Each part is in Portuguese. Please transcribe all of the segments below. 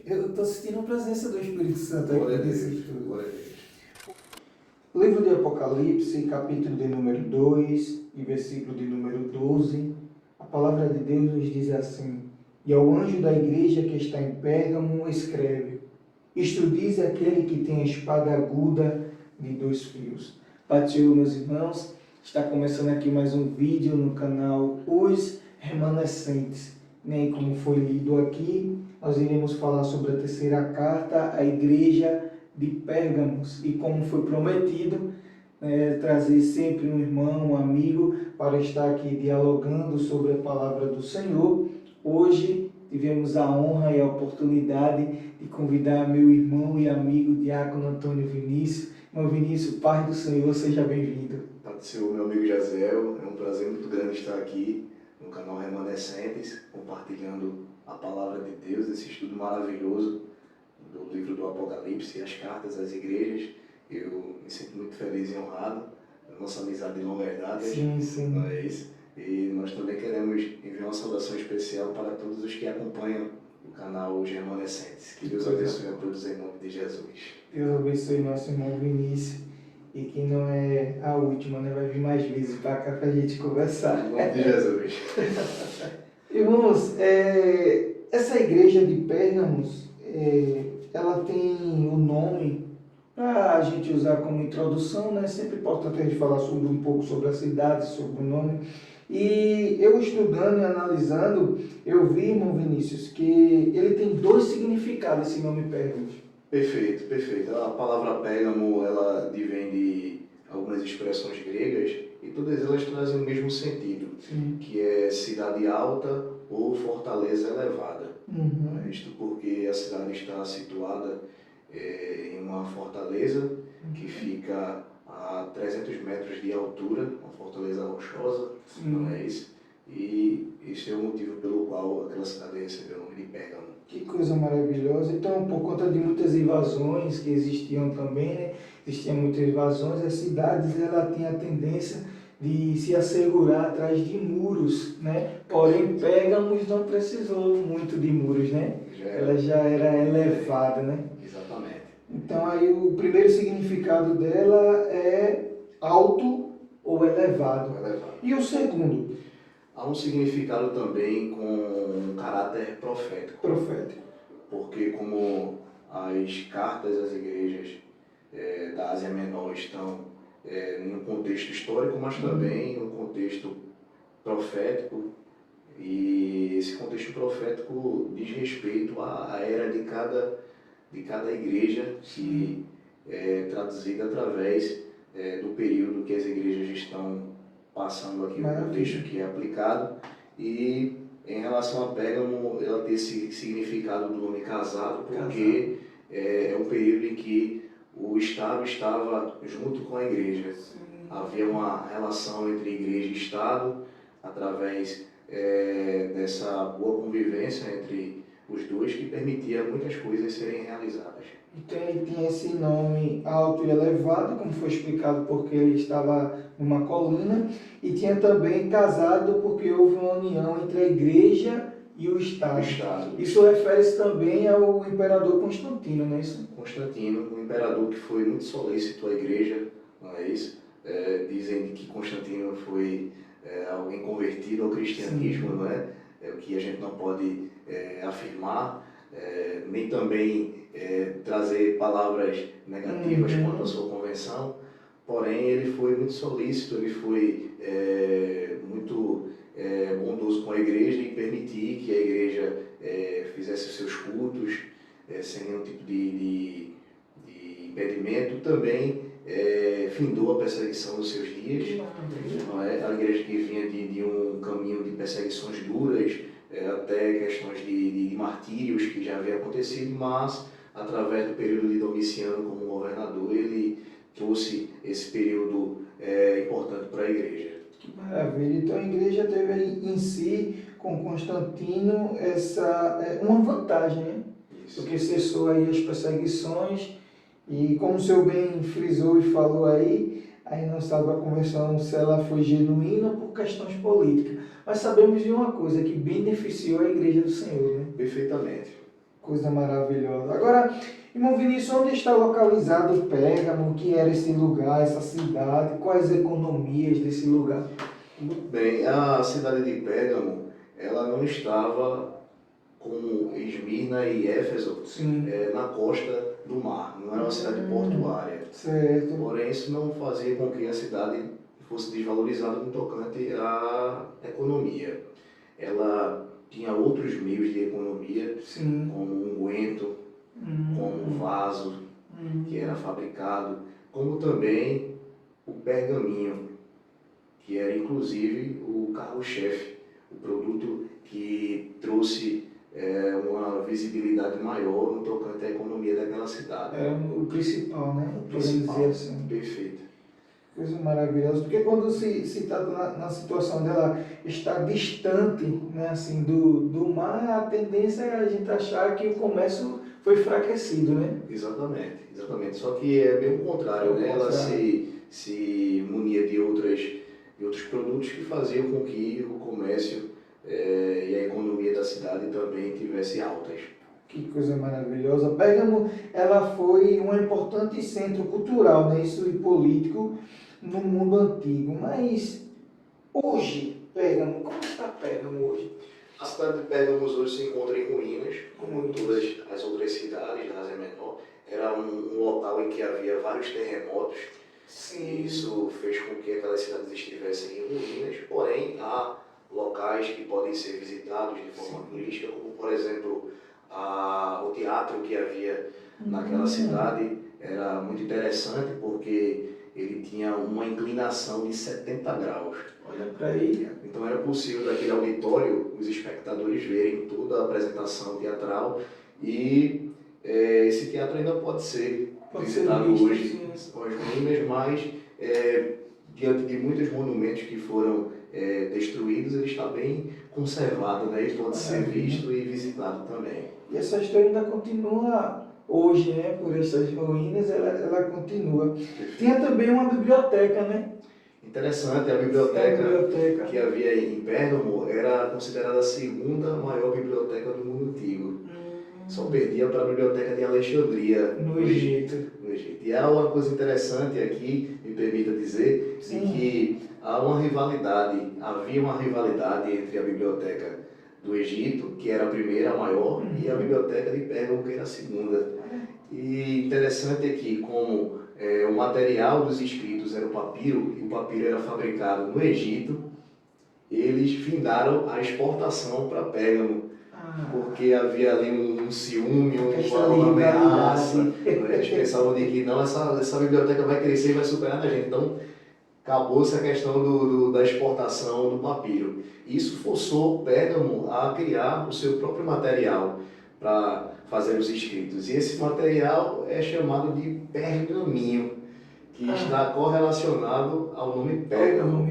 Eu estou sentindo a presença do Espírito Santo Glória a aqui Deus. nesse estudo. Glória a Deus. Livro de Apocalipse, capítulo de número 2 e versículo de número 12. A palavra de Deus nos diz assim: E ao anjo da igreja que está em Pérgamo escreve: Isto diz aquele que tem a espada aguda de dois fios. Pai do Senhor, meus irmãos, está começando aqui mais um vídeo no canal Os Remanescentes. Nem como foi lido aqui, nós iremos falar sobre a terceira carta à igreja de Pérgamos e como foi prometido, trazer sempre um irmão, um amigo para estar aqui dialogando sobre a palavra do Senhor. Hoje tivemos a honra e a oportunidade de convidar meu irmão e amigo Diácono Antônio Vinícius. Irmão Vinícius, paz do Senhor, seja bem-vindo. Paz do Senhor, meu amigo Jaziel, é um prazer muito grande estar aqui no canal Remanescentes, compartilhando a palavra de Deus, esse estudo maravilhoso do livro do Apocalipse e as cartas às igrejas. Eu me sinto muito feliz e honrado, a nossa amizade de longa data. Sim. Não é isso? E nós também queremos enviar uma saudação especial para todos os que acompanham o canal Os Remanescentes. Que Deus abençoe a todos em nome de Jesus. Deus abençoe nosso irmão Vinícius e que não é a última, né? Vai vir mais vezes para cá para a gente conversar. Em nome de Jesus. Irmãos, essa igreja de Pérgamos, ela tem o nome para a gente usar como introdução, né? Sempre importante a gente falar um pouco sobre a cidade, sobre o nome. E eu estudando e analisando, eu vi, irmão Vinícius, que ele tem dois significados, esse nome Pérgamos. Perfeito. A palavra Pérgamo, ela advém de algumas expressões gregas e todas elas trazem o mesmo sentido, que é cidade alta ou fortaleza elevada. Isto porque a cidade está situada em uma fortaleza que fica a 300 metros de altura, uma fortaleza rochosa, não é isso? E esse é o motivo pelo qual aquela cidade recebeu o nome de Pérgamo. Que coisa maravilhosa. Então, por conta de muitas invasões que existiam também, né? Existiam muitas invasões, as cidades ela tinha a tendência de se assegurar atrás de muros, né? Porém, Pérgamos não precisou muito de muros, né? Ela já era elevada, né? Exatamente. Então, aí o primeiro significado dela é alto ou elevado. E o segundo? Há um significado também com um caráter profético. Porque como as cartas às igrejas da Ásia Menor estão em um contexto histórico, mas também em um contexto profético, e esse contexto profético diz respeito à era de cada igreja, que é traduzida através do período que as igrejas estão passando aqui, o contexto que é aplicado. E em relação a Pérgamo, ela tem esse significado do nome casado, porque é um período em que o Estado estava junto com a igreja. Havia uma relação entre igreja e Estado, através dessa boa convivência entre os dois, que permitia muitas coisas serem realizadas. Então ele tinha esse nome alto e elevado, como foi explicado, porque ele estava numa colina, e tinha também casado porque houve uma união entre a igreja e o Estado. Isso refere-se também ao imperador Constantino, não é isso? Constantino, um imperador que foi muito solícito à igreja, não é isso? Dizem que Constantino foi alguém convertido ao cristianismo, não é? É o que a gente não pode afirmar, nem também trazer palavras negativas quanto à sua convenção. Porém, ele foi muito solícito, ele foi muito bondoso com a igreja e permitir que a igreja fizesse os seus cultos sem nenhum tipo de impedimento. Também findou a perseguição nos seus dias. Não é? A igreja que vinha de um caminho de perseguições duras, até questões de martírios que já haviam acontecido, mas através do período de Domiciano como governador, ele trouxe esse período importante para a igreja. Que maravilha! Então a igreja teve em si, com Constantino, uma vantagem, né? Isso. Porque cessou aí as perseguições e, como o senhor bem frisou e falou aí não sabe a conversão se ela foi genuína por questões políticas. Mas sabemos de uma coisa, que beneficiou a igreja do Senhor, né? Perfeitamente. Coisa maravilhosa. Agora, irmão Vinícius, onde está localizado Pérgamo? O que era esse lugar, essa cidade? Quais economias desse lugar? Muito bem, a cidade de Pérgamo, ela não estava como Esmirna e Éfeso, na costa do mar, não era uma cidade portuária. Certo. Porém, isso não fazia com que a cidade fosse desvalorizada no tocante à economia. Ela tinha outros meios de economia, como unguento, como vaso, que era fabricado, como também o pergaminho, que era inclusive o carro-chefe, o produto que trouxe uma visibilidade maior no tocante à economia daquela cidade. É o principal, né? Principal, dizer assim. perfeito. Coisa maravilhosa, porque quando se está na situação dela estar distante, né, assim, do mar, a tendência é a gente achar que o comércio foi enfraquecido, né? Exatamente, exatamente. Só que é bem o contrário, né? Ela se munia de outros produtos que faziam com que o comércio e a economia da cidade também tivesse altas. Que coisa maravilhosa. Pérgamo, ela foi um importante centro cultural, né, isso, e político no mundo antigo. Mas hoje, Pérgamo, como está Pérgamo hoje? A cidade de Pérgamo hoje se encontra em ruínas, como todas as outras cidades da Ásia Menor. Era um local em que havia vários terremotos. Sim. E isso fez com que aquelas cidades estivessem em ruínas, porém há locais que podem ser visitados de forma turística, como por exemplo o teatro que havia naquela cidade. Era muito interessante porque ele tinha uma inclinação de 70 graus. Olha para aí. Então era possível daquele auditório os espectadores verem toda a apresentação teatral e esse teatro ainda pode ser visitado hoje com as ruínas, mas diante de muitos monumentos que foram destruídos, ele está bem conservado, né? Ele pode ser visto e visitado também. E essa história ainda continua hoje, né? Por essas ruínas, ela continua. Tinha também uma biblioteca, né? Interessante, a biblioteca que havia em Pérgamo era considerada a segunda maior biblioteca do mundo antigo. Só perdia para a biblioteca de Alexandria, no Egito. E há uma coisa interessante aqui, me permita dizer, de que havia uma rivalidade entre a biblioteca do Egito, que era a primeira, a maior, e a biblioteca de Pérgamo, que era a segunda. E interessante é que, como o material dos escritos era o papiro, e o papiro era fabricado no Egito, eles findaram a exportação para Pérgamo, porque havia ali um ciúme, uma ameaça. Eles pensavam de que não, essa biblioteca vai crescer e vai superar a gente. Então, acabou-se a questão da exportação do papiro. Isso forçou Pérgamo a criar o seu próprio material para fazer os escritos. E esse material é chamado de pergaminho, que está correlacionado ao nome Pérgamo,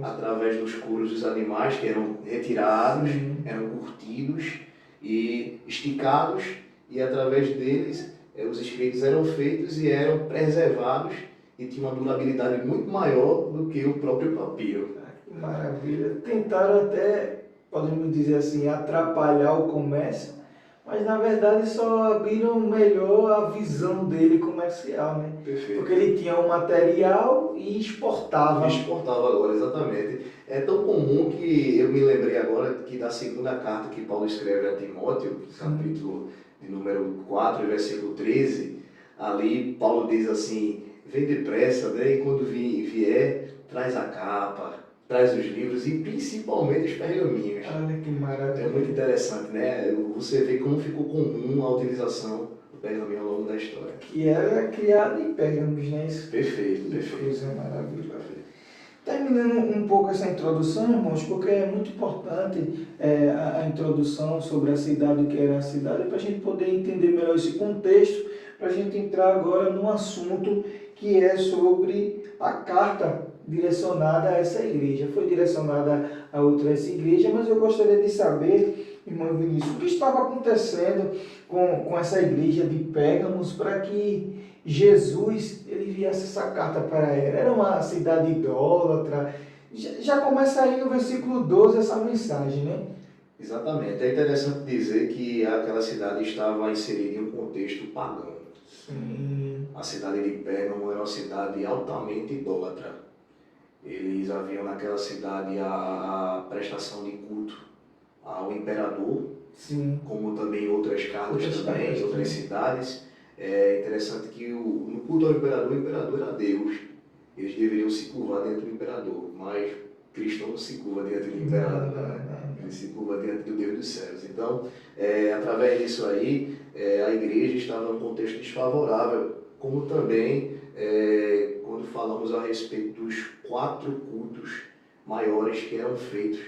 através dos couros dos animais que eram retirados, eram curtidos e esticados, e através deles os escritos eram feitos e eram preservados e tinha uma durabilidade muito maior do que o próprio papiro. Que maravilha! Tentaram até, podemos dizer assim, atrapalhar o comércio, mas na verdade só abriram melhor a visão dele comercial, né? Perfeito. Porque ele tinha um material e exportava. Exportava agora, exatamente. É tão comum que eu me lembrei agora que da segunda carta que Paulo escreve a Timóteo, capítulo de número 4, versículo 13, ali Paulo diz assim: vem depressa, né? E quando vier, traz a capa, traz os livros e principalmente os pergaminhos. Olha que maravilha. É muito interessante, né? Você vê como ficou comum a utilização do pergaminho ao longo da história. Que era criado em Pérgamos, né? Isso. Perfeito. Coisa maravilhosa. Terminando um pouco essa introdução, irmãos, porque é muito importante a introdução sobre a cidade, o que era a cidade, para a gente poder entender melhor esse contexto, para a gente entrar agora num assunto que é sobre a carta direcionada a essa igreja. Foi direcionada a outras igrejas, mas eu gostaria de saber, irmão Vinícius, o que estava acontecendo com essa igreja de Pérgamos para que Jesus ele viesse essa carta para ela. Era uma cidade idólatra. Já começa aí no versículo 12 essa mensagem, né? Exatamente. É interessante dizer que aquela cidade estava inserida em um contexto pagão. Sim. A cidade de Pérgamo era uma cidade altamente idólatra. Eles haviam naquela cidade a prestação de culto ao imperador, Sim. como também outras cartas Outras outras cidades. É interessante que no culto ao imperador, o imperador era Deus. Eles deveriam se curvar diante do imperador, mas Cristo não se curva diante do imperador, né? Ele se curva diante do Deus dos céus. Então, através disso aí, a igreja estava num contexto desfavorável, como também quando falamos a respeito dos 4 cultos maiores que eram feitos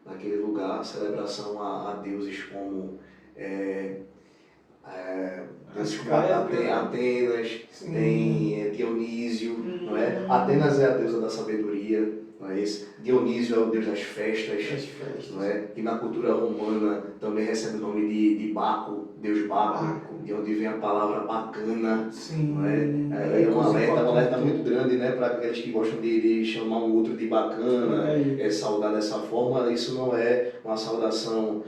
naquele lugar, celebração a deuses como Atenas, Sim. tem Dionísio, não é? Atenas é a deusa da sabedoria, não é isso? Dionísio é o deus das festas, não é? E na cultura romana também recebe o nome de Baco, deus Baco, de onde vem a palavra bacana. Sim. Não é? É um alerta muito grande, né, para aqueles que gostam de chamar um outro de bacana, saudar dessa forma. Isso não é uma saudação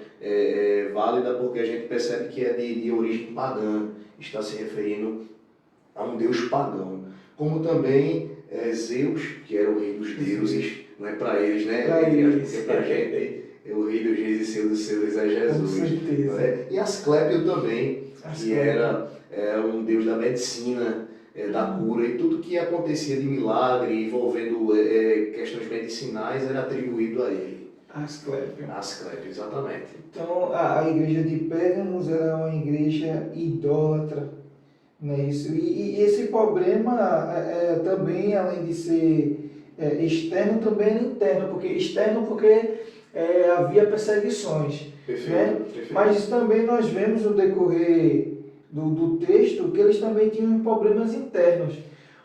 válida, porque a gente percebe que é de origem pagã, está se referindo a um deus pagão. Como também Zeus, que era o rei dos deuses, não é para eles, né? Porque para a gente o rei dos reis e Senhor dos senhores é Jesus. Com certeza. É? E Asclépio também, que era um deus da medicina, da cura, e tudo que acontecia de milagre envolvendo questões medicinais era atribuído a ele. Asclépio. Asclépio, exatamente. Então, a igreja de Pérgamos era uma igreja idólatra, não é isso? E esse problema também, além de ser externo, também era interno, porque externo porque havia perseguições. Perfeito, né? perfeito. Mas também nós vemos no decorrer do texto que eles também tinham problemas internos.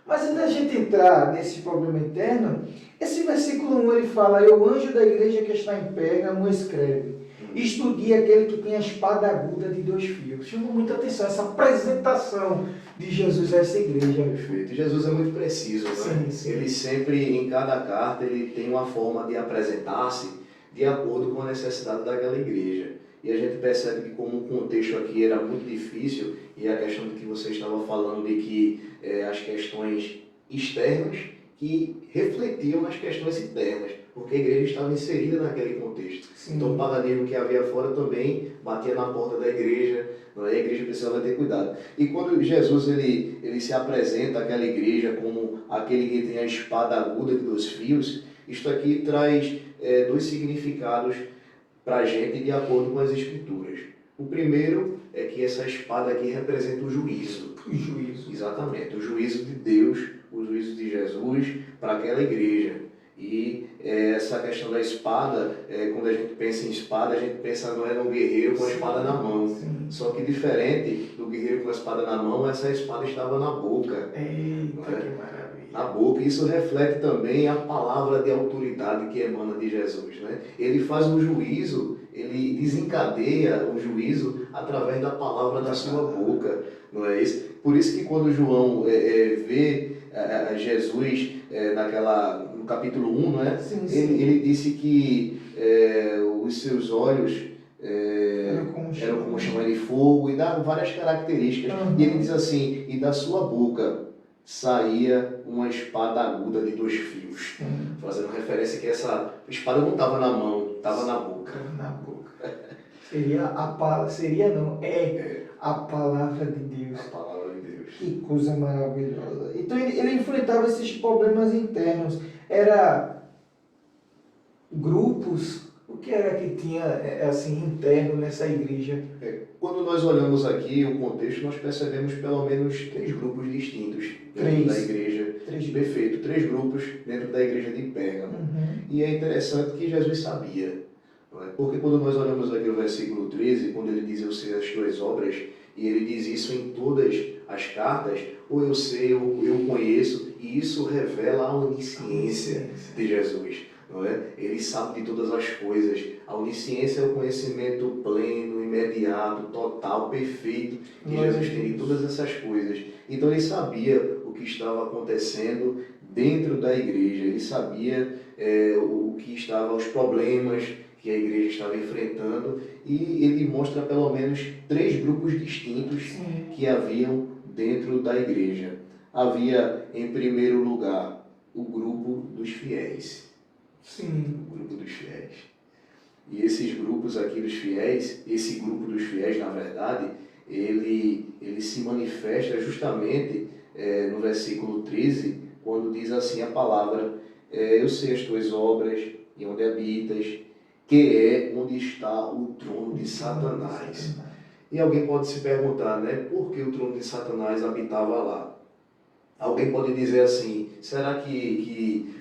Mas antes da gente entrar nesse problema interno, esse versículo 1 ele fala: "E o anjo da igreja que está em Pérgamo escreve: Estudie aquele que tem a espada aguda de 2 fios." Chamou muita atenção essa apresentação de Jesus a essa igreja. Perfeito. Jesus é muito preciso, né? Sim, sim. Ele sempre, em cada carta, ele tem uma forma de apresentar-se de acordo com a necessidade daquela igreja. E a gente percebe que como o contexto aqui era muito difícil, e a questão de que você estava falando de que as questões externas que refletiam nas questões internas, porque a igreja estava inserida naquele contexto. Sim. Então o paganismo que havia fora também batia na porta da igreja, não é? A igreja precisava ter cuidado. E quando Jesus ele se apresenta àquela igreja como aquele que tem a espada aguda de 2 fios, isto aqui traz 2 significados para a gente de acordo com as escrituras. O primeiro é que essa espada aqui representa o juízo. O juízo. Exatamente, o juízo de Deus, o juízo de Jesus para aquela igreja. E essa questão da espada, quando a gente pensa em espada, a gente pensa não é num guerreiro com a espada na mão. Sim. Só que diferente do guerreiro com a espada na mão, essa espada estava na boca. Eita, que maravilha. Na boca. Isso reflete também a palavra de autoridade que emana de Jesus, né? Ele faz um juízo, ele desencadeia o juízo através da palavra da sua boca, não é isso? Por isso que quando João vê Jesus no capítulo 1, não é? Sim, sim. Ele disse que os seus olhos eram como chama de fogo, e dá várias características. Uhum. E ele diz assim: e da sua boca saía uma espada aguda de 2 fios. Fazendo referência que essa espada não estava na mão, estava na boca. Na boca. É a palavra de Deus. A palavra de Deus. Que coisa maravilhosa. Então ele enfrentava esses problemas internos. Era grupos. O que era que tinha assim interno nessa igreja? Quando nós olhamos aqui o contexto, nós percebemos pelo menos 3 grupos distintos dentro da igreja. 3. Perfeito, 3 grupos dentro da igreja de Pérgamo. Uhum. E é interessante que Jesus sabia. Não é? Porque quando nós olhamos aqui o versículo 13, quando ele diz: eu sei as tuas obras, e ele diz isso em todas as cartas, ou eu sei, ou eu conheço, e isso revela a onisciência de Jesus. Não é? Ele sabe de todas as coisas. A onisciência é o conhecimento pleno, imediato, total, perfeito que Jesus tem de todas essas coisas. Então ele sabia o que estava acontecendo dentro da igreja. Ele sabia os problemas que a igreja estava enfrentando, e ele mostra pelo menos 3 grupos distintos que haviam dentro da igreja. Havia, em primeiro lugar, o grupo dos fiéis. Sim. O grupo dos fiéis. E esses grupos aqui dos fiéis, esse grupo dos fiéis, na verdade, ele se manifesta justamente no versículo 13, quando diz assim a palavra: eu sei as tuas obras e onde habitas, que é onde está o trono de Satanás. E alguém pode se perguntar, né, por que o trono de Satanás habitava lá? Alguém pode dizer assim, será que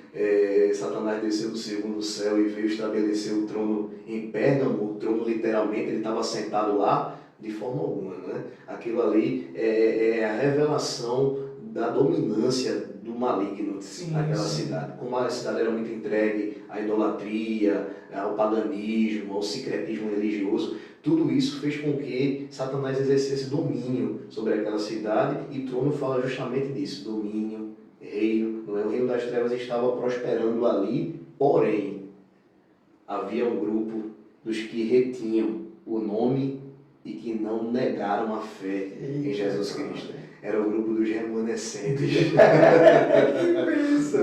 Satanás desceu do segundo céu e veio estabelecer o trono em Pérgamo? O trono literalmente, ele estava sentado lá? De forma alguma, né? Aquilo ali é a revelação da dominância do maligno naquela cidade. Como a cidade era muito entregue à idolatria, ao paganismo, ao sincretismo religioso, tudo isso fez com que Satanás exercesse domínio sobre aquela cidade, e trono fala justamente disso, domínio, reino. Não é? O reino das trevas estava prosperando ali, porém, havia um grupo dos que retinham o nome e que não negaram a fé em Jesus Cristo. Era o grupo dos remanescentes.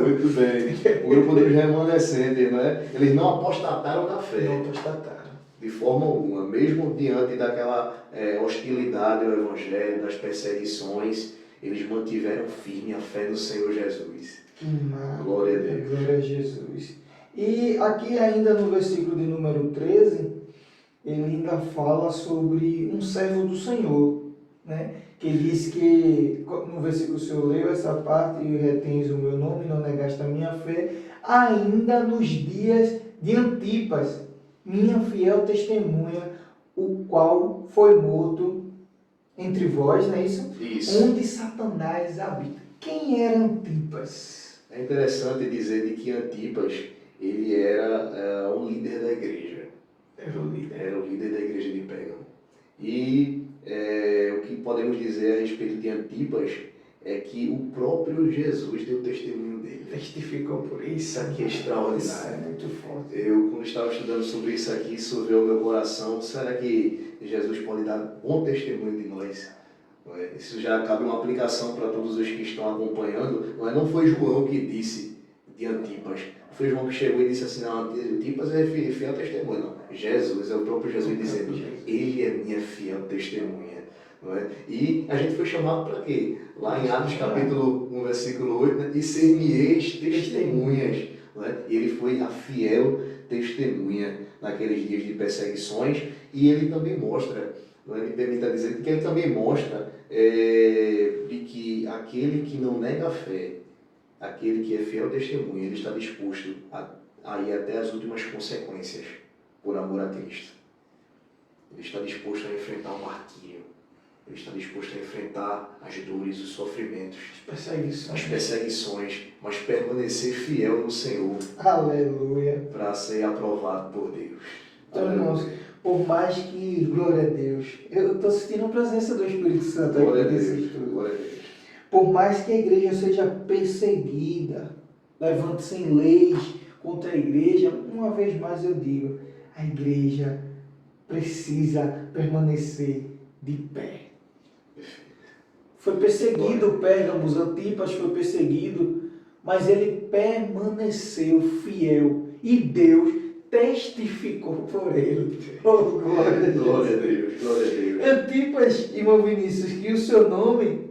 Muito bem. O grupo dos remanescentes, né? Eles não apostataram da fé. Não apostataram. De forma alguma. Mesmo diante daquela hostilidade ao Evangelho, das perseguições, eles mantiveram firme a fé no Senhor Jesus. Glória a Deus. Glória a Jesus. E aqui ainda no versículo de número 13, ele ainda fala sobre um servo do Senhor, né? Que diz que, no versículo que o Senhor leu essa parte, e retens o meu nome, não negaste a minha fé, ainda nos dias de Antipas, minha fiel testemunha, o qual foi morto entre vós, não é isso? Isso. Onde Satanás habita. Quem era Antipas? É interessante dizer de que Antipas, ele era um líder da igreja. Era o líder. Era o líder da igreja de Pérgamo. E o que podemos dizer a respeito de Antipas é que o próprio Jesus deu testemunho dele. Testificou por isso. Isso aqui é extraordinário. Isso é muito forte. Eu, quando estava estudando sobre isso aqui, isso veio ao meu coração. Será que Jesus pode dar bom testemunho de nós? Não é? Isso já cabe uma aplicação para todos os que estão acompanhando. Não foi João que disse de Antipas. Foi João que chegou e disse assim, não, Antipas é fiel testemunha. Não. Jesus, é o próprio Jesus dizendo, ele é minha fiel testemunha. Não é? E a gente foi chamado para quê? Lá em Atos capítulo 1, versículo 8, né? E ser-me-eis testemunhas. Não é? Ele foi a fiel testemunha naqueles dias de perseguições, e ele também mostra, não é? Me permita dizer que ele também mostra de que aquele que não nega a fé, aquele que é fiel testemunha, ele está disposto a ir até as últimas consequências por amor a Cristo. Ele está disposto a enfrentar o martírio. Ele está disposto a enfrentar as dores, os sofrimentos, as perseguições, mas permanecer fiel no Senhor. Aleluia. Para ser aprovado por Deus. Então, irmãos, por mais que, glória a Deus, eu estou sentindo a presença do Espírito Santo aqui nesse estudo. Glória a Deus. Por mais que a igreja seja perseguida, levante-se em leis contra a igreja, uma vez mais eu digo, a igreja precisa permanecer de pé. Foi perseguido Pérgamo, Antipas foi perseguido, mas ele permaneceu fiel e Deus testificou por ele. Oh, glória a Deus. Glória a Deus, glória a Deus. Antipas, irmão Vinícius, que o seu nome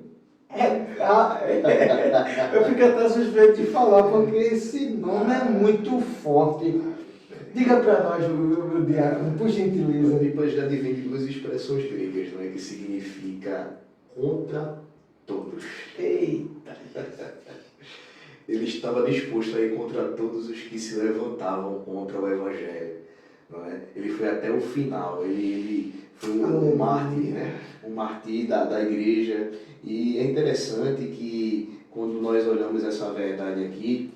eu fico até suspeito de falar, porque esse nome é muito forte. Diga para nós, meu diácono, por gentileza. Antipas já vem de duas expressões gregas, não é? Que significa contra todos. Eita! Ele estava disposto a ir contra todos os que se levantavam contra o Evangelho. Não é? Ele foi até o final, ele foi um mártir, né? Um mártir da igreja. E é interessante que, quando nós olhamos essa verdade aqui,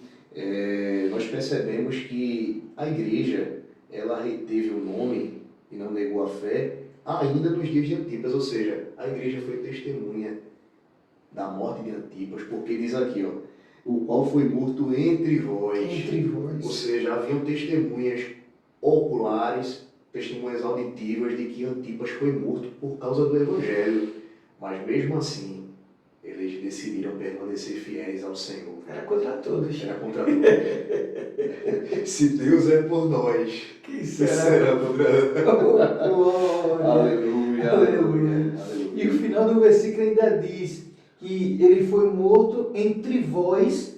nós percebemos que a igreja, ela reteve o nome e não negou a fé ainda nos dias de Antipas, ou seja, a igreja foi testemunha da morte de Antipas, porque diz aqui, ó, o qual foi morto entre vós. Entre vós. Ou seja, haviam testemunhas oculares, testemunhas auditivas de que Antipas foi morto por causa do Evangelho. Mas mesmo assim, eles decidiram permanecer fiéis ao Senhor. Era contra todos. Era contra todos. Se Deus é por nós, Que será contra nós? Aleluia, aleluia. E o final do versículo ainda diz que ele foi morto entre vós,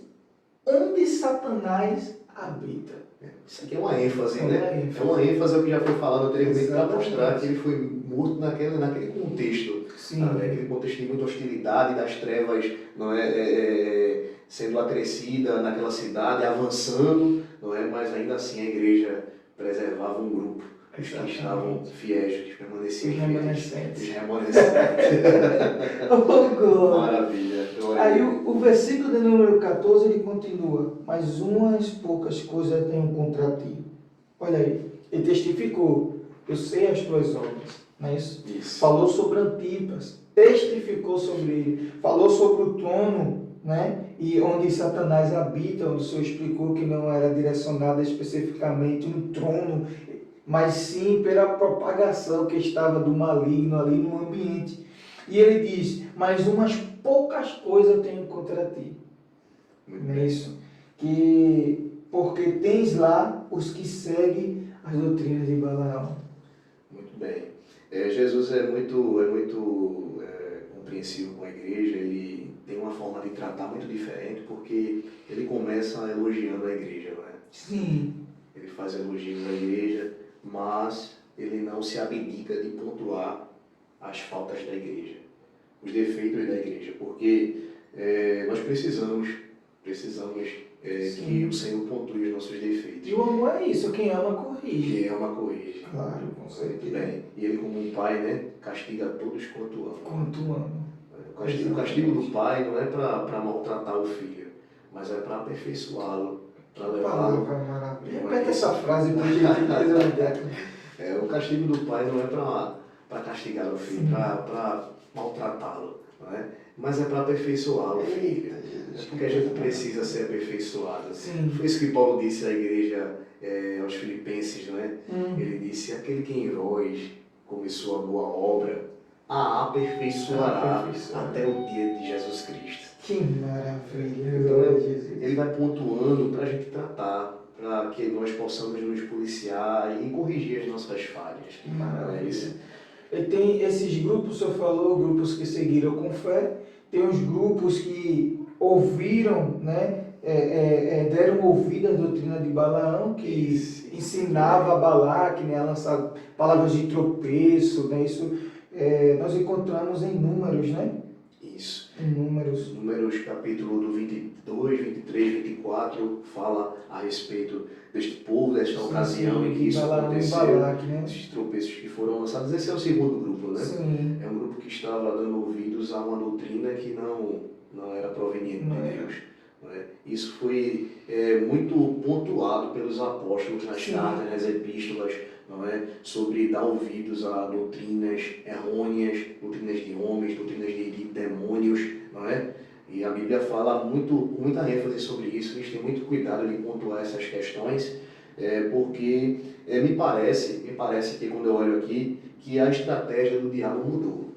onde Satanás habita. Isso aqui é uma ênfase, né? É uma ênfase ao que já foi falado anteriormente para mostrar que ele foi morto naquele contexto. Sim. Aquele contexto de muita hostilidade, das trevas, não é, sendo acrescida naquela cidade, avançando, não é? Mas ainda assim a igreja preservava um grupo. Os que estavam fiéis, que permaneciam remanescentes. Os remanescentes. Oh, maravilha. Aí o versículo de número 14 ele continua: mas umas poucas coisas tenho contra ti. Olha aí, ele testificou: eu sei as tuas obras. Não é isso? Isso. Falou sobre Antipas, testificou sobre ele, falou sobre o trono, né? E onde Satanás habita, onde o Senhor explicou que não era direcionado especificamente um trono, mas sim pela propagação que estava do maligno ali no ambiente. E ele diz: mas umas poucas coisas eu tenho contra ti. Não é isso? Porque tens lá os que seguem as doutrinas de Balaão. Muito bem. Jesus é muito compreensivo com a igreja, ele tem uma forma de tratar muito diferente, porque ele começa elogiando a igreja, não é? Sim. Ele faz elogios à igreja, mas ele não se abdica de pontuar as faltas da igreja, os defeitos da igreja, porque nós precisamos que o Senhor pontue os nossos defeitos. E o amor é isso, quem ama corrige. Quem ama corrige. Claro, com certeza. Bem, e ele como um pai, né, castiga todos quanto ama. Quanto ama. O castigo do pai não é para maltratar o filho, mas é para aperfeiçoá-lo, para levá-lo. Repete essa frase por gentileza. O castigo do pai não é para castigar o filho, para maltratá-lo, não é? Mas é para aperfeiçoá-lo, filho. É porque a gente precisa ser aperfeiçoado. Sim. Foi isso que Paulo disse à igreja, aos filipenses, não é? Ele disse: aquele que em vós começou a boa obra, a aperfeiçoará até o dia de Jesus Cristo. Que maravilha! Então, ele vai pontuando para a gente tratar, para que nós possamos nos policiar e corrigir as nossas falhas. Que maravilha! É isso. E tem esses grupos, o senhor falou, grupos que seguiram com fé, tem os grupos que ouviram, né, deram ouvido à doutrina de Balaão, que ensinava a Balaque, né, a lançar palavras de tropeço, né, isso nós encontramos em Números, né? Isso. Em Números. Números capítulo do 22, 23, 24 fala a respeito deste povo, desta ocasião em que isso aconteceu, Balaque, né? esses tropeços que foram lançados. Esse é o segundo grupo, né? Sim. É um grupo que estava dando ouvidos a uma doutrina que não era proveniente de Deus. Não é? Isso foi muito pontuado pelos apóstolos nas cartas, nas epístolas, não é? Sobre dar ouvidos a doutrinas errôneas, doutrinas de homens, doutrinas de demônios, não é? E a Bíblia fala com muita ênfase sobre isso. A gente tem muito cuidado de pontuar essas questões, porque me parece que quando eu olho aqui, que a estratégia do diabo mudou.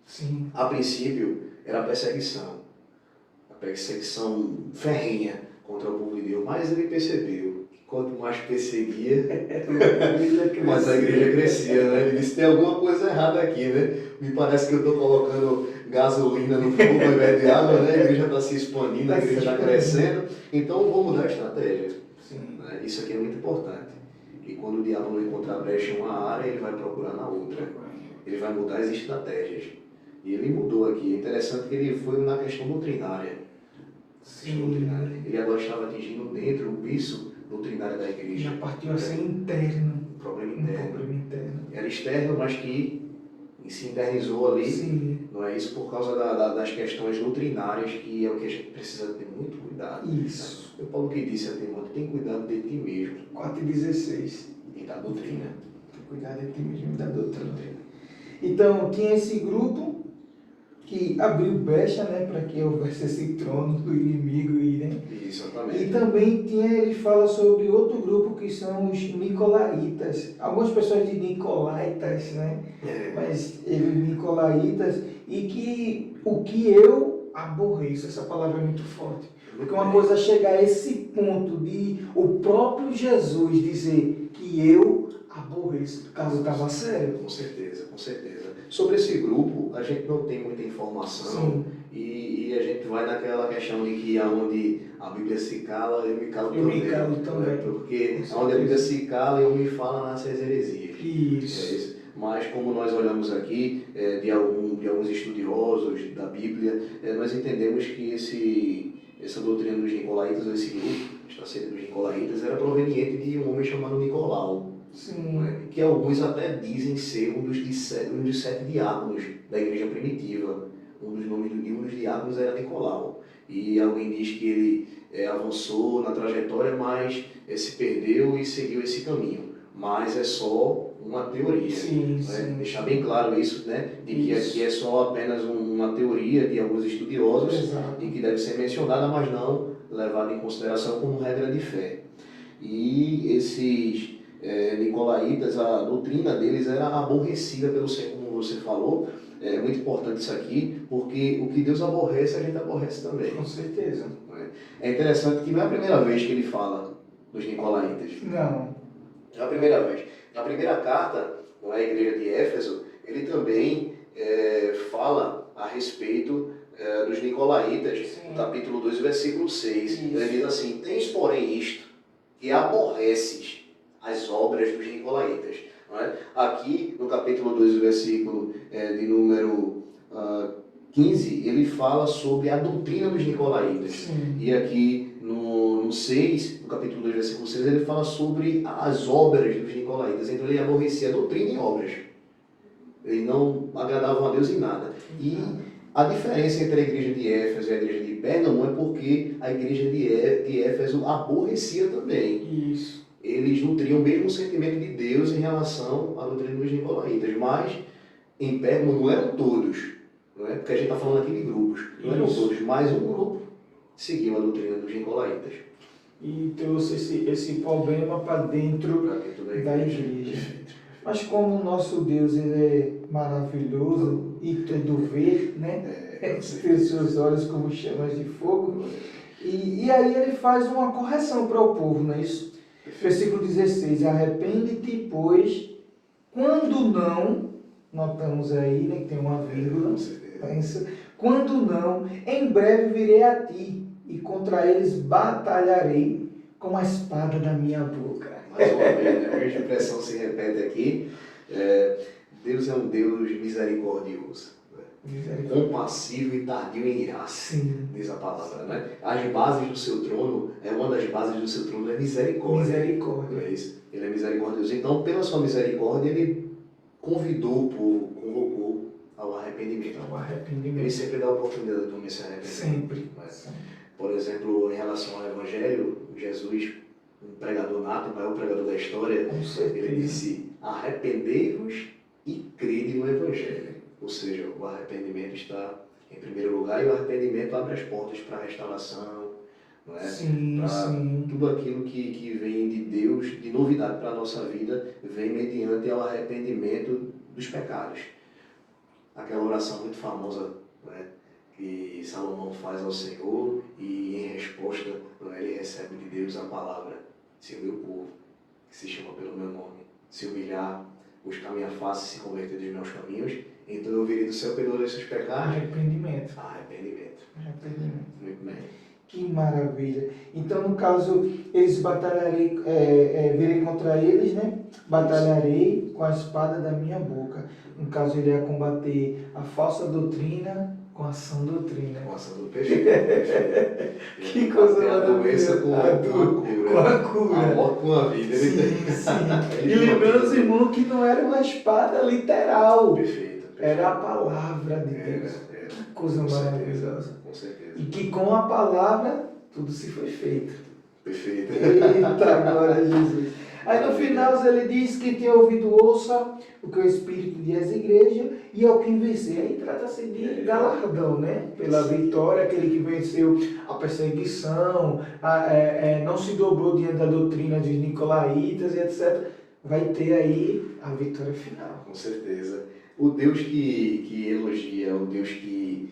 Sim. A princípio era a perseguição ferrenha contra o povo de Deus, mas ele percebeu que quanto mais perseguia, mais a igreja crescia, né? Ele disse: tem alguma coisa errada aqui, né? Me parece que eu estou colocando gasolina no fogo ao invés de água, né? A igreja está se expandindo, a igreja está crescendo, então vou mudar a estratégia. Né? Isso aqui é muito importante. E quando o diabo não encontrar brecha em uma área, ele vai procurar na outra. Ele vai mudar as estratégias. E ele mudou aqui. É interessante que ele foi na questão doutrinária. Ele agora estava atingindo dentro o vício doutrinário da igreja. Já partiu a ser interno. Um problema interno. Era externo, mas que se internizou ali. Sim. Não é isso? Por causa das questões doutrinárias, que é o que a gente precisa ter muito cuidado. Isso. Né? O Paulo que disse a Timóteo: tem cuidado de ti mesmo. 4:16. E da doutrina. Tem cuidado de ti mesmo e da doutrina. Então, tinha esse grupo que abriu brecha, né, para que houvesse esse trono do inimigo, né? Exatamente. E também ele fala sobre outro grupo que são os nicolaítas. Algumas pessoas dizem nicolaítas, né? Mas eles nicolaítas, e que o que eu aborreço, essa palavra é muito forte. Porque uma coisa é chegar a esse ponto de o próprio Jesus dizer que eu aborreço, o caso estava sério. Com certeza, com certeza. Sobre esse grupo, a gente não tem muita informação e a gente vai naquela questão de que aonde a Bíblia se cala, eu me calo também. Porque aonde a Bíblia se cala, eu me falo nessas heresias. Isso. Mas como nós olhamos aqui, de alguns estudiosos da Bíblia, nós entendemos que essa doutrina dos nicolaítas, ou esse grupo, esta seita dos nicolaítas, era proveniente de um homem chamado Nicolau. Que alguns até dizem ser um dos sete diáconos da igreja primitiva. Um dos diáconos era Nicolau. E alguém diz que ele avançou na trajetória, mas se perdeu e seguiu esse caminho. Mas é só uma teoria. Deixar bem claro isso, né? De que aqui é só apenas uma teoria de alguns estudiosos. E que deve ser mencionada, mas não levada em consideração como regra de fé. E esses nicolaítas, a doutrina deles era aborrecida pelo Senhor, como você falou. É muito importante isso aqui, porque o que Deus aborrece, a gente aborrece também. Com certeza. É interessante que não é a primeira vez que ele fala dos nicolaítas. Não. É a primeira vez. Na primeira carta, na igreja de Éfeso, ele também fala a respeito dos nicolaítas, no capítulo 2, versículo 6. Isso. Ele diz assim: tens, porém, isto, que aborreces as obras dos nicolaítas. Não é? Aqui, no capítulo 2, versículo de número 15, ele fala sobre a doutrina dos nicolaítas. Sim. E aqui no 6, no capítulo 2, versículo 6, ele fala sobre as obras dos nicolaítas. Então ele aborrecia a doutrina e obras. Eles não agradavam a Deus em nada. E a diferença entre a igreja de Éfeso e a igreja de Pérgamo é porque a igreja de Éfeso aborrecia também. Isso. Eles nutriam o mesmo sentimento de Deus em relação à doutrina dos nicolaítas, mas em Pérgamo não eram todos, não é? Porque a gente está falando aqui de grupos, não eram todos, mas um grupo seguiu a doutrina dos nicolaítas. E trouxe esse problema para dentro da igreja. Mas como o nosso Deus ele é maravilhoso e tudo vê, né? Tem seus olhos como chamas de fogo. E aí ele faz uma correção para o povo, não é isso? Versículo 16, arrepende-te, pois, quando não, notamos aí, né, que tem uma vírgula, pensa, quando não, em breve virei a ti, e contra eles batalharei com a espada da minha boca. Mais uma vez, né, a mesma expressão se repete aqui. Deus é um Deus misericordioso, compassivo e tardio em irar, diz a palavra, né? As bases do seu trono, uma das bases do seu trono é misericórdia. Misericórdia. É isso? Ele é misericordioso. Então, pela sua misericórdia, ele convidou o povo, convocou ao arrependimento. Ele sempre dá a oportunidade de homem se arrepender. Sempre. Por exemplo, em relação ao Evangelho, Jesus, um pregador nato, o maior pregador da história, ele disse: arrependei-vos e crede no Evangelho. Ou seja, o arrependimento está em primeiro lugar, e o arrependimento abre as portas para a restauração, não é? Para tudo aquilo que vem de Deus, de novidade para a nossa vida, vem mediante ao arrependimento dos pecados. Aquela oração muito famosa, não é? Que Salomão faz ao Senhor, e em resposta, não é? Ele recebe de Deus a palavra: se o meu povo, que se chama pelo meu nome, se humilhar, buscar minha face e se converter dos meus caminhos, então eu virei do céu, perdoarei seus pecados. Arrependimento. Muito bem. Que maravilha. Então, no caso, eles batalharei, virei contra eles, né? Batalharei com a espada da minha boca. No caso, ele ia combater a falsa doutrina com a sã doutrina. Com a sã doutrina. Perfeito. Que coisa maravilhosa. Com a cura. A morte com a vida. Sim. E lembrando os irmãos que não era uma espada literal. Perfeito. Era a palavra de Deus. Que coisa maravilhosa. Com certeza. E que com a palavra tudo se foi feito. Perfeito. Eita, glória a Jesus. Aí no final ele diz que tem ouvido ouça o que o Espírito diz às igrejas e ao quem vencer. Aí trata-se de galardão, né? Pela vitória, aquele que venceu a perseguição, não se dobrou diante da doutrina dos nicolaítas e etc. Vai ter aí a vitória final. Com certeza. O Deus que elogia, o Deus que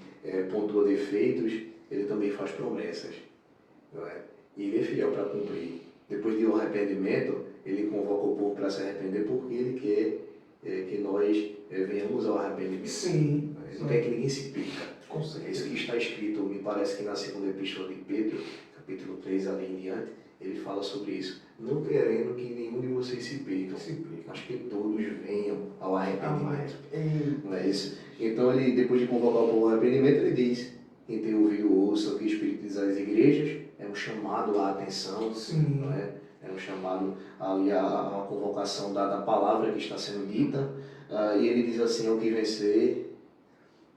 pontua defeitos, ele também faz promessas. Não é? E ele é fiel para cumprir. Depois de um arrependimento, ele convoca o povo para se arrepender porque ele quer que nós venhamos ao arrependimento. Sim. Ele não quer que ninguém se perca. Com certeza. É isso que está escrito, me parece que na segunda epístola de Pedro, capítulo 3, ali em diante, ele fala sobre isso. Não querendo que nenhum de vocês se perca, mas que todos venham ao arrependimento. Não é isso? Então, ele, depois de convocar o povo ao arrependimento, ele diz: quem tem ouvido ouça o que o Espírito diz às igrejas. É um chamado à atenção, não é? É um chamado ali à convocação da palavra que está sendo dita. E ele diz assim: ao que vencer.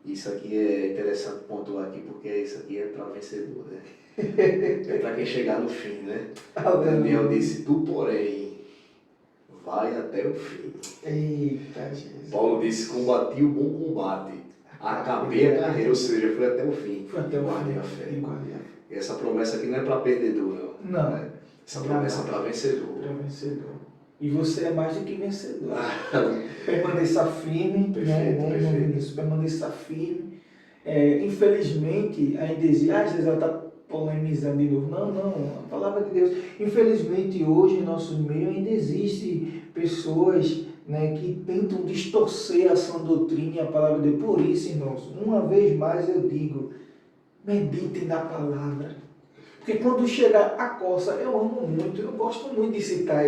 Isso aqui é interessante pontuar aqui, porque isso aqui é para vencedor, né? É para quem chegar no fim, né? Daniel disse: tu, porém, vai até o fim. Eita, Jesus. Paulo disse: combati o bom combate, acabei a carreira, ou seja, foi até o fim. Foi até o guardei fim. a fé. E essa promessa aqui não é para perdedor, não. Não. Essa promessa é para vencedor. Para vencedor. E você é mais do que vencedor. Permaneça firme, Perfeito. Permaneça firme. Infelizmente, ainda existe. Às vezes ela está polemizando de novo. Não, a palavra de Deus. Infelizmente, hoje em nosso meio ainda existe pessoas, né, que tentam distorcer a sã doutrina e a palavra de Deus. Por isso, irmãos, uma vez mais eu digo: meditem na palavra. Porque quando chega a coça, eu amo muito, eu gosto muito de citar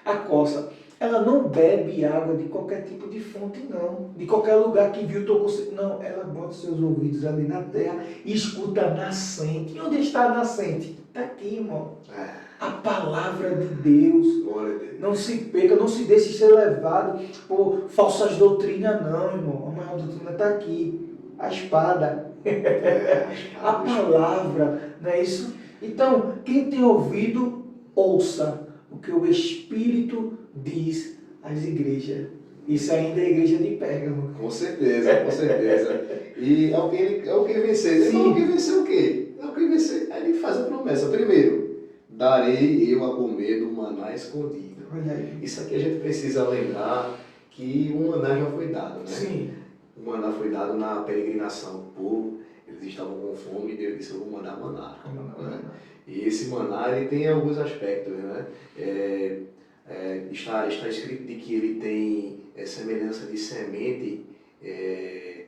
a coça. Ela não bebe água de qualquer tipo de fonte, não. De qualquer lugar que viu, tocou. Não, ela bota seus ouvidos ali na terra e escuta a nascente. E onde está a nascente? Está aqui, irmão. A palavra de Deus. Glória a Deus. Não se perca, não se deixe ser levado por falsas doutrinas, não, irmão. A maior doutrina está aqui. A espada. A palavra, não é isso? Então, quem tem ouvido, ouça o que o Espírito diz às igrejas. Isso ainda é a igreja de Pérgamo. Com certeza, com certeza. E é o que vencer. Sim. É o que vencer o quê? É o que vencer. Aí ele faz a promessa. Primeiro, darei eu a comer do maná escondido. Olha aí. Isso aqui a gente precisa lembrar que o maná já foi dado, né? Sim. O maná foi dado na peregrinação do povo. Eles estavam com fome e Deus disse: eu vou mandar maná. Né? E esse maná ele tem alguns aspectos, né? Está escrito de que ele tem semelhança de semente de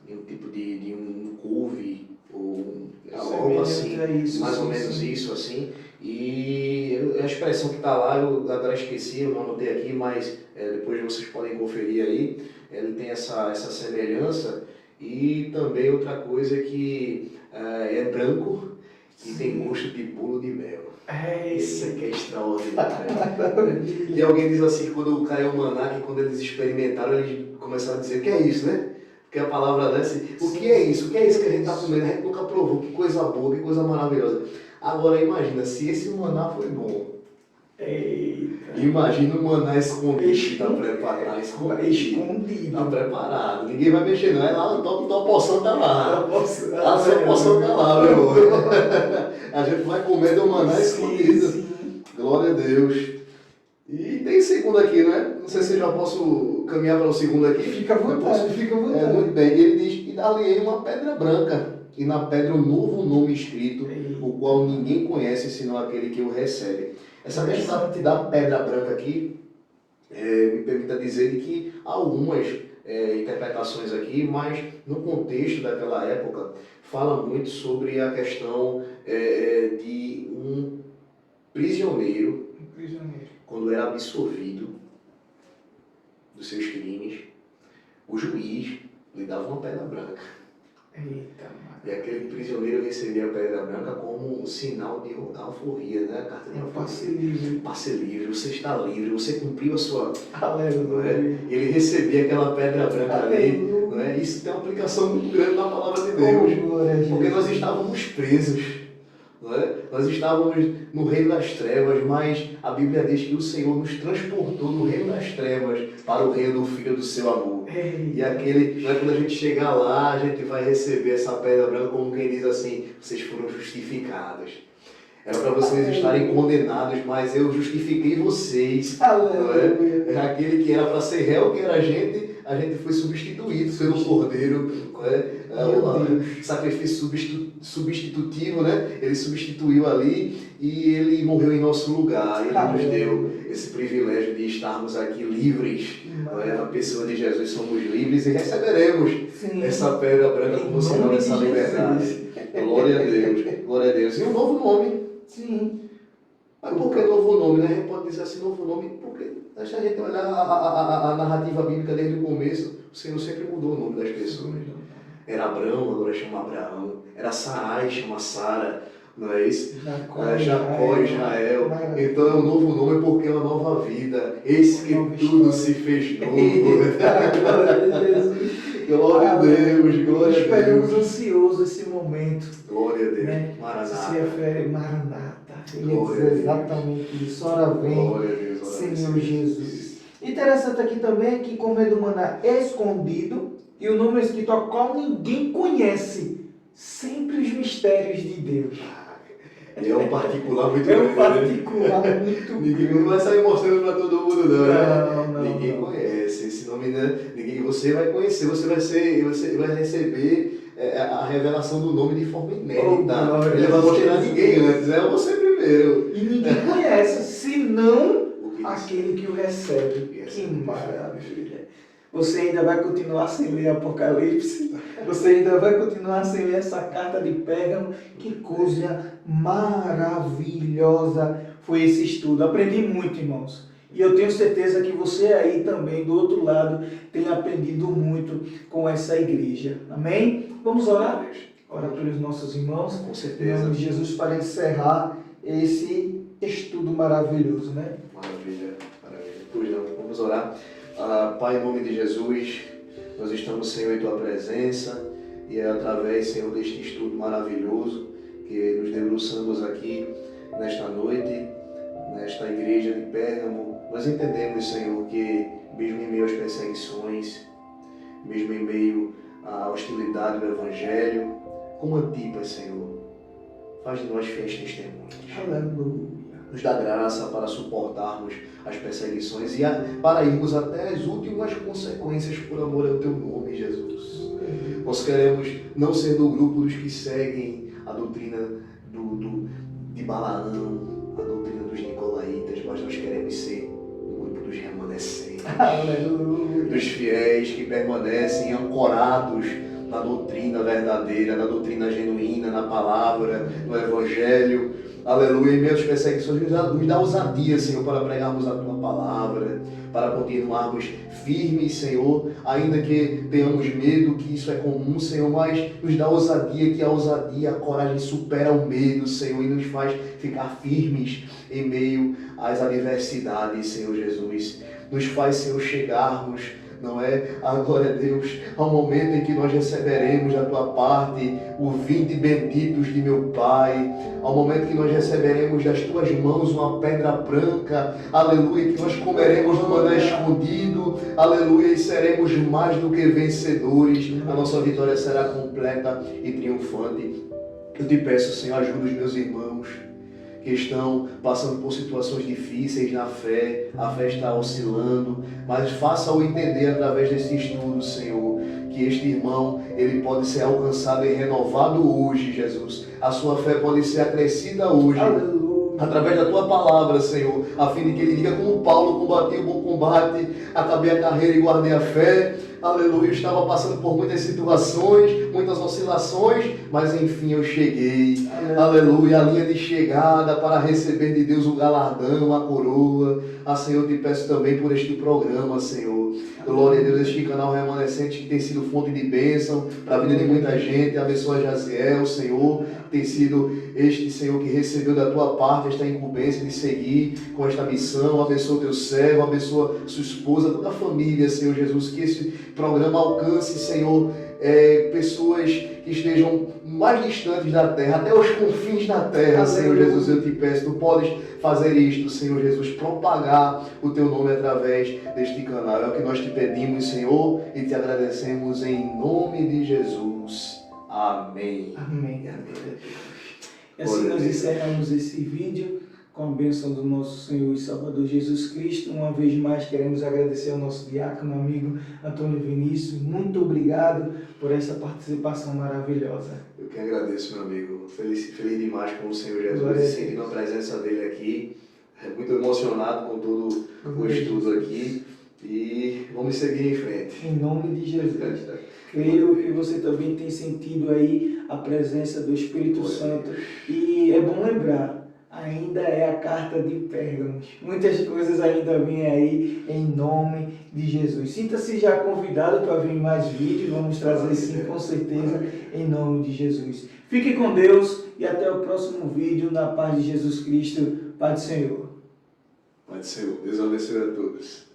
um tipo de um couve ou algo assim, mais ou menos isso assim. E a expressão que está lá, eu agora esqueci, eu não anotei aqui, mas depois vocês podem conferir aí. Ele tem essa semelhança. E também outra coisa que é branco e tem gosto de bolo de mel. Isso aqui é extraordinário. E alguém diz assim, quando caiu o maná, que quando eles experimentaram, eles começaram a dizer: o que é isso, né? Porque a palavra desce: o que é isso? O que é isso que a gente está comendo? A gente nunca provou, que coisa boa, que coisa maravilhosa. Agora imagina, se esse maná foi bom. Eita. Imagina o maná escondido que está preparado. Escondido. Está preparado. Ninguém vai mexer, não. É lá, a tua porção está lá. A sua porção está lá, meu irmão. A gente vai comer do maná escondido. Sim. Glória a Deus. E tem segundo aqui, né? Não sei se eu já posso caminhar para o segundo aqui. Fica à vontade, fica à vontade. Muito bem. Ele diz: e dali uma pedra branca, e na pedra um novo nome escrito, o qual ninguém conhece senão aquele que o recebe. Essa questão da pedra branca aqui me permita dizer que há algumas interpretações aqui, mas no contexto daquela época fala muito sobre a questão de um prisioneiro, quando era absolvido dos seus crimes, o juiz lhe dava uma pedra branca. Eita, e aquele prisioneiro recebia a pedra branca como um sinal de alforria, né? A carta de alforria. Passe livre. Passe livre, você está livre, você cumpriu a sua... Aleluia. Ele recebia aquela pedra branca ali, não é? Isso tem uma aplicação muito grande na palavra de Deus. Porque nós estávamos presos, não é? Nós estávamos no reino das trevas, mas a Bíblia diz que o Senhor nos transportou do reino das trevas para o reino do Filho do seu amor. E aquele, quando a gente chegar lá, a gente vai receber essa pedra branca como quem diz assim, vocês foram justificados. Era para vocês estarem condenados, mas eu justifiquei vocês. É aquele que era para ser réu, que era a gente foi substituído pelo Cordeiro. Sacrifício substitutivo, né? Ele substituiu ali e ele morreu em nosso lugar. Ele nos deu esse privilégio de estarmos aqui livres. Na pessoa de Jesus somos livres e receberemos essa pedra branca como sinal dessa liberdade. Glória a Deus, glória a Deus. E um novo nome. Sim. Mas por que novo nome, né? A gente pode dizer assim, novo nome, porque se a gente olhar a narrativa bíblica desde o começo, o Senhor sempre mudou o nome das pessoas. Era Abrão, agora chama Abraão. Era Sarai, chama Sara. Não é isso? Jacó, Israel. Então é um novo nome porque é uma nova vida. Eis que tudo se fez novo. Glória a Deus, glória a Deus. Esperamos ansioso esse momento. Glória a Deus. Né? Maranata. Se refere Maranata. Ele Glória diz exatamente isso. Ora vem, glória a Deus, Senhor Jesus. Interessante aqui também que como é do maná escondido e o nome é escrito ao qual ninguém conhece. Sempre os mistérios de Deus. E é um particular muito grande. É um particular muito Ninguém não vai sair mostrando para todo mundo, não. Não, ninguém conhece. Esse nome, né? Você vai conhecer, você vai receber a revelação do nome de forma inédita. Ele vai mostrar a ninguém antes, é você primeiro. E ninguém conhece, senão aquele que o recebe. Que maravilha. Você ainda vai continuar sem ler Apocalipse? Você ainda vai continuar sem ler essa carta de Pérgamo? Que coisa maravilhosa foi esse estudo. Aprendi muito, irmãos. E eu tenho certeza que você aí também, do outro lado, tem aprendido muito com essa igreja. Amém? Vamos orar? Orar pelos nossos irmãos. Com certeza. Em nome de Jesus, para encerrar esse estudo maravilhoso, né? Maravilha, maravilha. Pois não, vamos orar. Pai, em nome de Jesus, nós estamos, Senhor, em Tua presença e é através, Senhor, deste estudo maravilhoso que nos debruçamos aqui nesta noite, nesta igreja de Pérgamo. Nós entendemos, Senhor, que mesmo em meio às perseguições, mesmo em meio à hostilidade do Evangelho, como Antipas, Senhor, faz de nós fiéis testemunhas. Aleluia. Nos dá graça para suportarmos as perseguições e para irmos até as últimas consequências por amor ao Teu nome, Jesus. Nós queremos não ser do grupo dos que seguem a doutrina de Balaão, a doutrina dos nicolaítas, mas nós queremos ser o grupo dos remanescentes. Aleluia. Dos fiéis que permanecem ancorados na doutrina verdadeira, na doutrina genuína, na palavra, no Evangelho. Aleluia, em meio às perseguições, nos dá ousadia, Senhor, para pregarmos a Tua palavra, para continuarmos firmes, Senhor, ainda que tenhamos medo, que isso é comum, Senhor, mas nos dá ousadia, que a ousadia, a coragem supera o medo, Senhor, e nos faz ficar firmes em meio às adversidades, Senhor Jesus. Nos faz, Senhor, chegarmos, não é? Glória a Deus, ao momento em que nós receberemos da Tua parte o vinde benditos de meu Pai, ao momento que nós receberemos das Tuas mãos uma pedra branca, aleluia, que nós comeremos do maná escondido, aleluia, e seremos mais do que vencedores, a nossa vitória será completa e triunfante. Eu te peço, Senhor, ajuda os meus irmãos que estão passando por situações difíceis na fé, a fé está oscilando, mas faça-o entender através desse estudo, Senhor, que este irmão, ele pode ser alcançado e renovado hoje, Jesus. A sua fé pode ser acrescida hoje. Aleluia. Através da Tua palavra, Senhor, a fim de que ele diga como Paulo: combati o bom combate, acabei a carreira e guardei a fé. Aleluia, eu estava passando por muitas situações, muitas oscilações, mas enfim eu cheguei. Aleluia, a linha de chegada para receber de Deus o galardão, a coroa. Senhor, eu te peço também por este programa, Senhor. Glória a Deus, este canal remanescente que tem sido fonte de bênção para a vida de muita gente. Abençoa Jaziel, Senhor. Tem sido este, Senhor, que recebeu da Tua parte esta incumbência de seguir com esta missão. Abençoa o Teu servo, abençoa sua esposa, toda a família, Senhor Jesus. Que esse programa alcance, Senhor, pessoas que estejam mais distantes da terra, até os confins da terra, Senhor Jesus, eu te peço, tu podes fazer isto, Senhor Jesus, propagar o teu nome através deste canal. É o que nós te pedimos, Senhor, e te agradecemos em nome de Jesus. Amém. Amém. Amém. E assim nós encerramos esse vídeo com a bênção do nosso Senhor e Salvador Jesus Cristo. Uma vez mais queremos agradecer ao nosso diácono, amigo Antônio Vinícius. Muito obrigado por essa participação maravilhosa. Eu que agradeço, meu amigo. Feliz demais com o Senhor Jesus. Glória E sentindo a presença dele aqui. Muito emocionado com todo o estudo aqui. E vamos seguir em frente. Em nome de Jesus. Creio que você também tem sentido aí a presença do Espírito Santo. E é bom lembrar, ainda é a carta de Pérgamos. Muitas coisas ainda vêm aí em nome de Jesus. Sinta-se já convidado para vir mais vídeos. Vamos trazer sim, com certeza, em nome de Jesus. Fique com Deus e até o próximo vídeo. Na paz de Jesus Cristo. Paz do Senhor. Paz do Senhor. Deus abençoe a todos.